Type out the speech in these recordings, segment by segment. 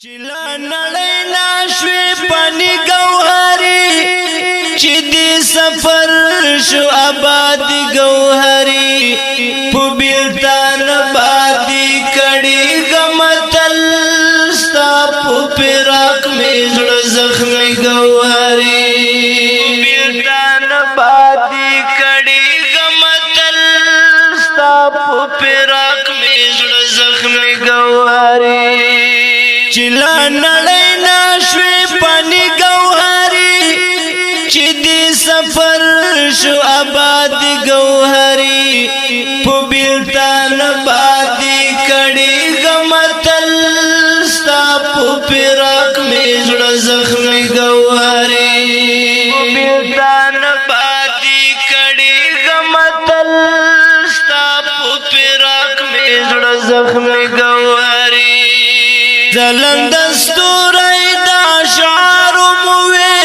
چلا نړۍ ناشوي پني ګوهري چې دې سفر شو آباد ګوهري په بیلتان باندې کړي غمتل ستا په فراق مې زړه زخمي ګوهري بیلتان باندې کړي غمتل ستا په فراق مې زړه زخمي ګوهري چلا نړۍ ناشوي پني ګوهري چې دې سفر شو آباد ګوهري په بیلتان باندې کړي غمتل ستا په فراق مې زړه زخمي ګوهري په بیلتان باندې کړي غمتل ستا په فراق مې زړه زخمي ګوهري زلند ستوري دا شعار موي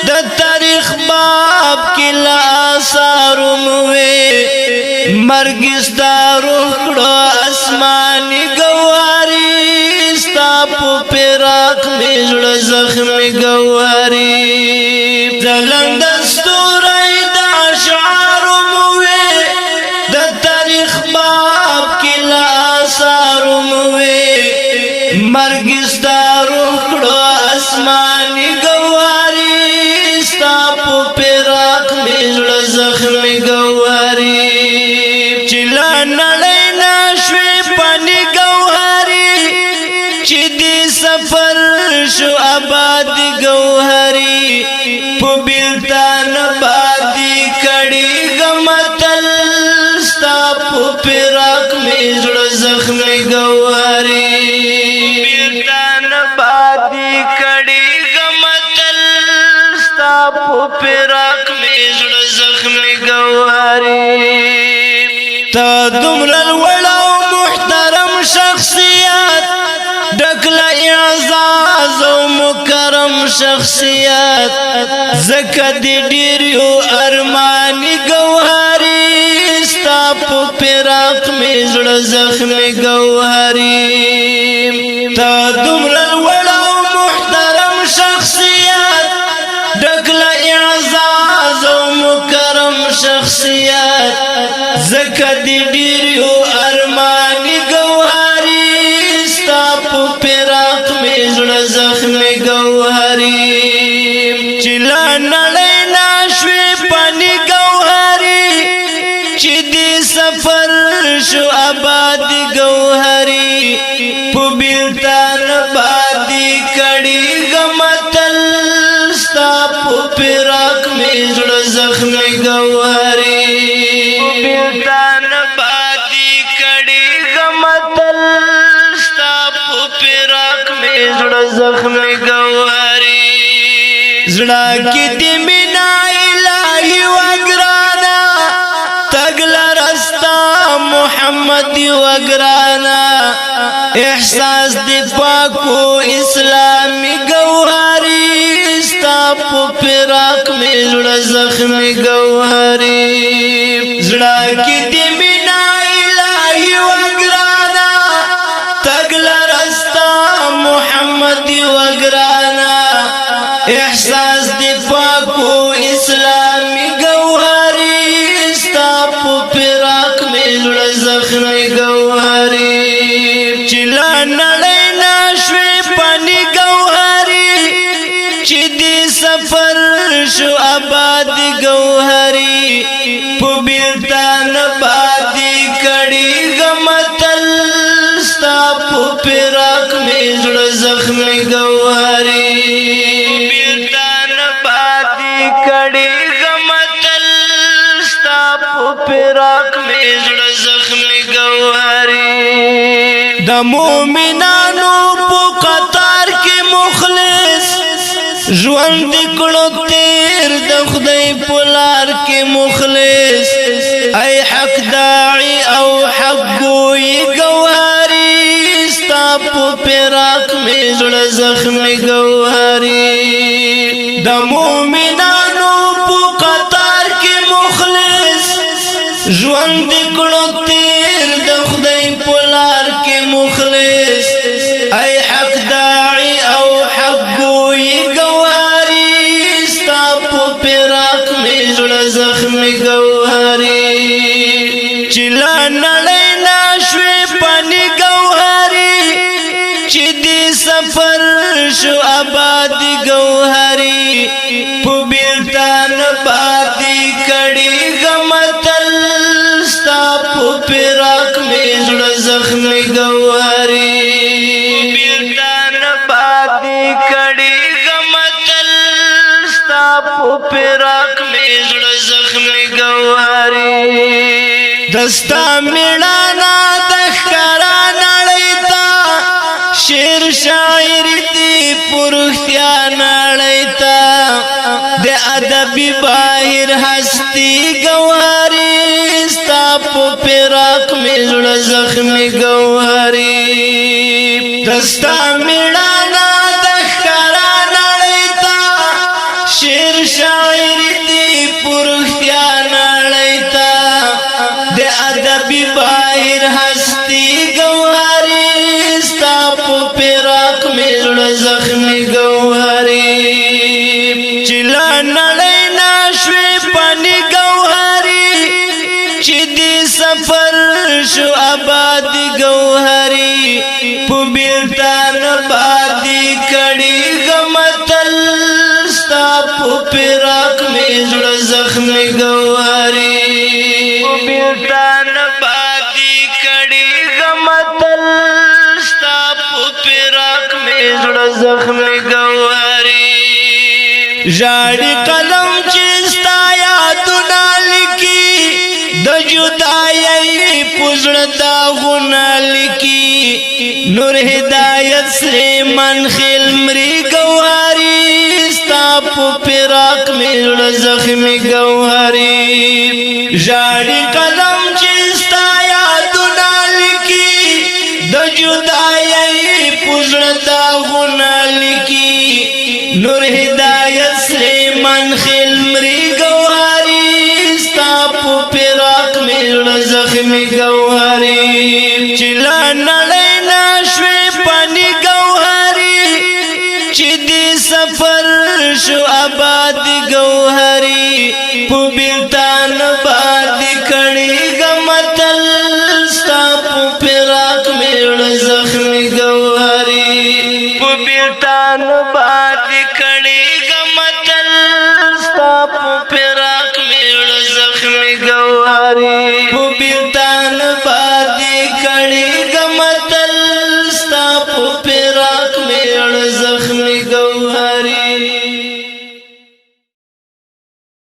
د تاریخ باب کلا آثار موي مرګ ستا روح کړه اسماني ګوهري ستا په فراق مې زړه زخمي ګوهري زلند ستوري دا شعار موي د تاریخ باب کلا آثار موي مرګ ستا روح کړه اسماني ګوهري ستا په فراق مې زړه زخمي ګوهري چلا نړۍ ناشوي پني ګوهري چې دې سفر شو آباد ګوهري په بیلتان باندې کړي غمتل ستا په فراق مې زړه زخمي ګوهري کړي غمتل ستا په فراق مې زړه زخمي ګوهري تا دومره لوړ او محترم شخصیت ډکل اعزاز او مکرم شخصیت زکه دې ډېر یو ارماني ګوهري ستا په فراق مې زړه زخمي ګوهري تا دومره شخصیت زکه دې ډېر یو ارماني ګوهري ستا په فراق مې زړه زخمي ګوهري چلا نړۍ ناشوي پني ګوهري چې دې سفر شو آباد ګوهري په بیلتان باندې کړي غمتل ستا په فراق مې زړه زخمي ګوهري بیلتان باندې کړي غمتل ستا په فراق مې زړه زخمي ګوهري زړه کې دې مینا الهي وګرانا تګلا رستا محمد وګرانا احساس دې پاکو اسلامي ګوهري ستا په فراق مې زړه زخمي ګوهري زړه کې دې مینا الهي وګرانا تګلا رستا محمد وګرانا احساس دې پاکو اسلامي ګوهري ستا په فراق مې زړه زخمي ګوهري چلا نړۍ ناشوي پني ګوهري چې دې سفر شو آباد ګوهري په بیلتان باندې کړي غمتل ستا په فراق مې زړه زخمي ګوهري بیلتان باندې کړي غمتل ستا په فراق مې زړه زخمي ګوهري د مؤمنانو په قطار کې مخلص ژوند کړو تیر د خدای په لار کې مخلص ای حق داعي او حق ګوي ګوهري ستا په فراق مې زړه زخمي ګوهري د مؤمنانو په قطار کې مخلص ژوند کړو تیر د خدای په لار کې مخلص ای حق داعي سفر شو آباد گوهری پو بیلتان بادی کڑی غمتل ستا پو پیراک میں زڑ زخم گوهری بیلتان بادی کڑی غمتل ستا پو پیراک میں زڑ زخم گوهری دستا میڑانا دخکارا نڑیتا شیر شاعر دی پرختیا نڑیتا دے ادبی باہر ہستی گوہری ستا پو پیراک میں زڑ زخم گوہری دستا میڑانا دخکارا نڑیتا شیر شاعر دی پرختیا نڑیتا دے ادبی باہر ہستی گوہری ستا پو پیراک میں زڑ زخم گوہری چلا نڑینا شوی پانی گوہری چی دی سفر شو آباد گوہری پو بیلتان بادی کڑی غمتل ستا پو پیراک میں زڑ زخم گوہری پو بیلتان بادی کڑی غمتل ستا پو پیراک میں زڑ زخم گوہری جاڑی قلم چستا یادنا لکی د جدائی پزڑ داغنا لکی نور ہدایت سلیمان خیل مری گوہری ستا پو پیراک میں زڑ زخم گوہری جاڑی قلم چستا یادنا لکی د جدائی پزڑ داغنا لکی نور ہدایت سلیمان خیل مری گوہری ستا پو پیراک میں زڑ زخم گوہری چلا نڑینا شوی پانی گوہری چی دی سفر شو آباد گوہری پو بیلتان بادی کڑی غمتل ستا پو پیراک میں زڑ زخم گوہری پو بیلتان بادی کڑی غمتل ستا پو پیراک میں زڑ زخم گوہری پو بیلتان بادی کڑی غمتل ستا پو پیراک میں زڑ زخم